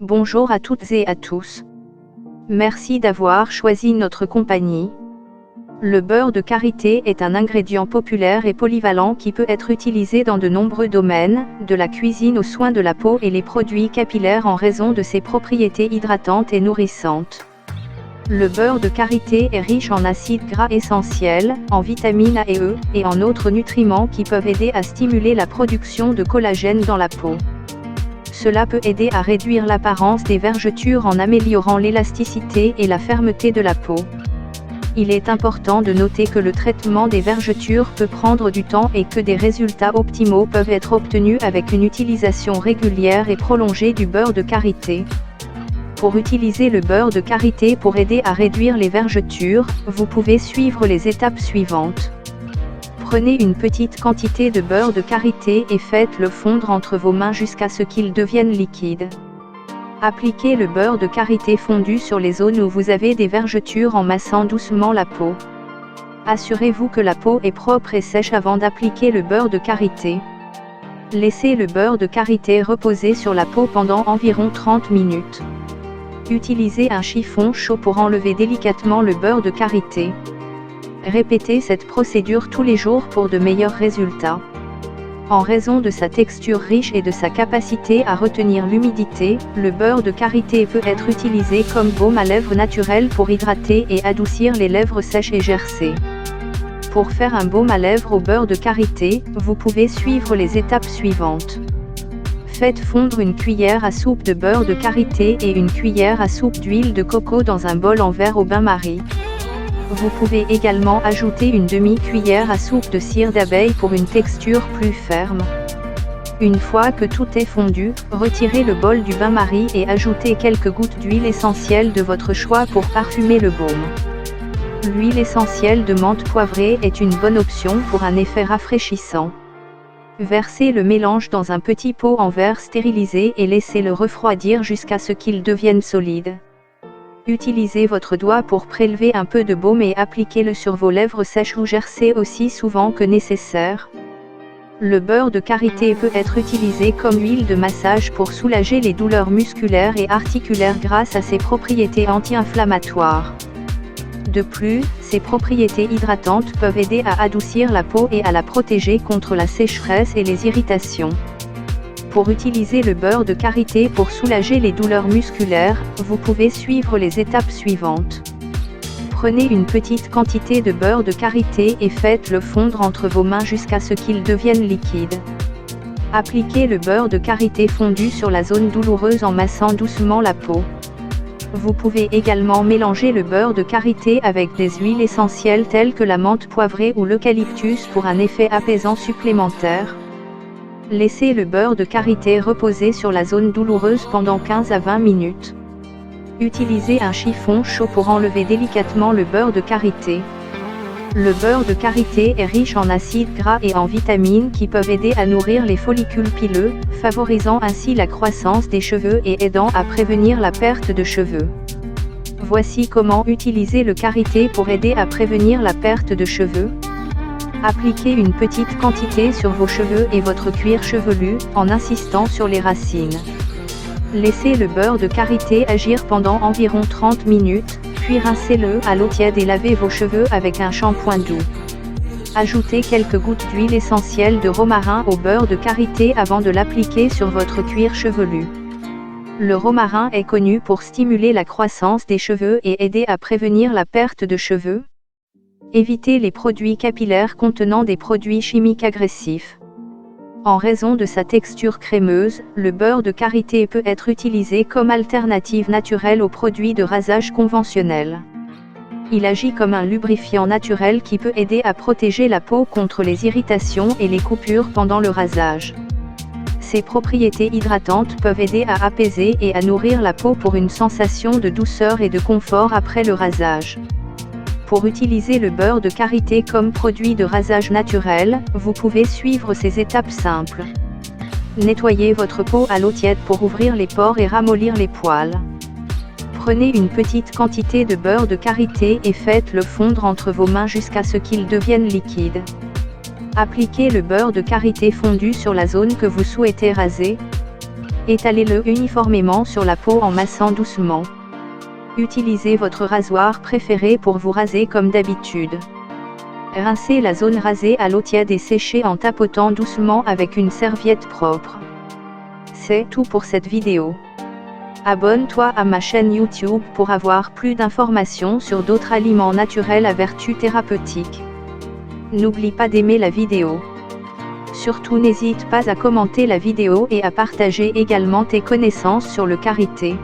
Bonjour à toutes et à tous. Merci d'avoir choisi notre compagnie. Le beurre de karité est un ingrédient populaire et polyvalent qui peut être utilisé dans de nombreux domaines, de la cuisine aux soins de la peau et les produits capillaires en raison de ses propriétés hydratantes et nourrissantes. Le beurre de karité est riche en acides gras essentiels, en vitamines A et E, et en autres nutriments qui peuvent aider à stimuler la production de collagène dans la peau. Cela peut aider à réduire l'apparence des vergetures en améliorant l'élasticité et la fermeté de la peau. Il est important de noter que le traitement des vergetures peut prendre du temps et que des résultats optimaux peuvent être obtenus avec une utilisation régulière et prolongée du beurre de karité. Pour utiliser le beurre de karité pour aider à réduire les vergetures, vous pouvez suivre les étapes suivantes. Prenez une petite quantité de beurre de karité et faites-le fondre entre vos mains jusqu'à ce qu'il devienne liquide. Appliquez le beurre de karité fondu sur les zones où vous avez des vergetures en massant doucement la peau. Assurez-vous que la peau est propre et sèche avant d'appliquer le beurre de karité. Laissez le beurre de karité reposer sur la peau pendant environ 30 minutes. Utilisez un chiffon chaud pour enlever délicatement le beurre de karité. Répétez cette procédure tous les jours pour de meilleurs résultats. En raison de sa texture riche et de sa capacité à retenir l'humidité, le beurre de karité peut être utilisé comme baume à lèvres naturel pour hydrater et adoucir les lèvres sèches et gercées. Pour faire un baume à lèvres au beurre de karité, vous pouvez suivre les étapes suivantes. Faites fondre une cuillère à soupe de beurre de karité et une cuillère à soupe d'huile de coco dans un bol en verre au bain-marie. Vous pouvez également ajouter une demi-cuillère à soupe de cire d'abeille pour une texture plus ferme. Une fois que tout est fondu, retirez le bol du bain-marie et ajoutez quelques gouttes d'huile essentielle de votre choix pour parfumer le baume. L'huile essentielle de menthe poivrée est une bonne option pour un effet rafraîchissant. Versez le mélange dans un petit pot en verre stérilisé et laissez-le refroidir jusqu'à ce qu'il devienne solide. Utilisez votre doigt pour prélever un peu de baume et appliquez-le sur vos lèvres sèches ou gercées aussi souvent que nécessaire. Le beurre de karité peut être utilisé comme huile de massage pour soulager les douleurs musculaires et articulaires grâce à ses propriétés anti-inflammatoires. De plus, ses propriétés hydratantes peuvent aider à adoucir la peau et à la protéger contre la sécheresse et les irritations. Pour utiliser le beurre de karité pour soulager les douleurs musculaires, vous pouvez suivre les étapes suivantes. Prenez une petite quantité de beurre de karité et faites-le fondre entre vos mains jusqu'à ce qu'il devienne liquide. Appliquez le beurre de karité fondu sur la zone douloureuse en massant doucement la peau. Vous pouvez également mélanger le beurre de karité avec des huiles essentielles telles que la menthe poivrée ou l'eucalyptus pour un effet apaisant supplémentaire. Laissez le beurre de karité reposer sur la zone douloureuse pendant 15 à 20 minutes. Utilisez un chiffon chaud pour enlever délicatement le beurre de karité. Le beurre de karité est riche en acides gras et en vitamines qui peuvent aider à nourrir les follicules pileux, favorisant ainsi la croissance des cheveux et aidant à prévenir la perte de cheveux. Voici comment utiliser le karité pour aider à prévenir la perte de cheveux. Appliquez une petite quantité sur vos cheveux et votre cuir chevelu, en insistant sur les racines. Laissez le beurre de karité agir pendant environ 30 minutes, puis rincez-le à l'eau tiède et lavez vos cheveux avec un shampoing doux. Ajoutez quelques gouttes d'huile essentielle de romarin au beurre de karité avant de l'appliquer sur votre cuir chevelu. Le romarin est connu pour stimuler la croissance des cheveux et aider à prévenir la perte de cheveux. Évitez les produits capillaires contenant des produits chimiques agressifs. En raison de sa texture crémeuse, le beurre de karité peut être utilisé comme alternative naturelle aux produits de rasage conventionnels. Il agit comme un lubrifiant naturel qui peut aider à protéger la peau contre les irritations et les coupures pendant le rasage. Ses propriétés hydratantes peuvent aider à apaiser et à nourrir la peau pour une sensation de douceur et de confort après le rasage. Pour utiliser le beurre de karité comme produit de rasage naturel, vous pouvez suivre ces étapes simples. Nettoyez votre peau à l'eau tiède pour ouvrir les pores et ramollir les poils. Prenez une petite quantité de beurre de karité et faites-le fondre entre vos mains jusqu'à ce qu'il devienne liquide. Appliquez le beurre de karité fondu sur la zone que vous souhaitez raser. Étalez-le uniformément sur la peau en massant doucement. Utilisez votre rasoir préféré pour vous raser comme d'habitude. Rincez la zone rasée à l'eau tiède et séchez en tapotant doucement avec une serviette propre. C'est tout pour cette vidéo. Abonne-toi à ma chaîne YouTube pour avoir plus d'informations sur d'autres aliments naturels à vertu thérapeutique. N'oublie pas d'aimer la vidéo. Surtout n'hésite pas à commenter la vidéo et à partager également tes connaissances sur le karité.